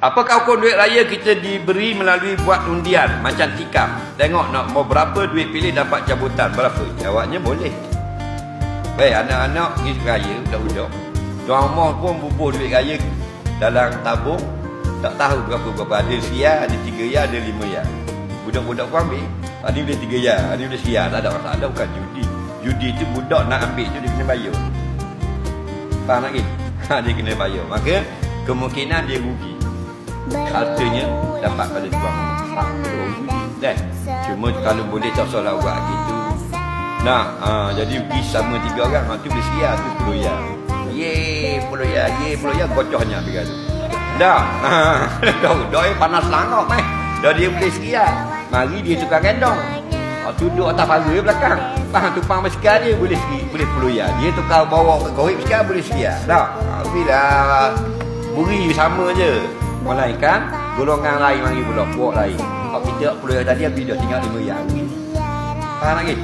Apakah hukum duit raya kita diberi melalui buat undian macam tikam? Tengok nak mau berapa duit pilih dapat cabutan berapa? Jawabnya boleh. Baik, anak-anak pergi raya budak-budak. Tuan rumah pun bubuh duit raya dalam tabung. Tak tahu berapa-berapa. Ada siar, ada 3 ya, ada 5 ya. Budak-budak pun ambil. Ada boleh 3 ya, ada boleh siar. Tak ada masalah, bukan judi. Judi tu budak nak ambil tu dia kena bayar. Faham lagi? Dia kena bayar. Maka kemungkinan dia rugi. Hartanya dapat pada tuan rumah. Dan cuma kalau boleh tak salah buat gitu. Nah, jadi pergi sama 3 orang. Tu boleh siar, tu 10 ya. Ye, 10 ya, ye, 10 ya, gocohnya habis tu. Dah. Dah panas langok dah dia boleh siar. Mari dia tukar gendong. Duduk atas pagar belakang. Faham tupang basikal dia boleh 10 ya. Dia tukar bawa ke korek basikal boleh siar. Dah. Bila buri sama je. Melainkan golongan lain mari pula buat lain. Kalau kita 10 ya tadi habis dah tinggal 5 ya. Faham lagi?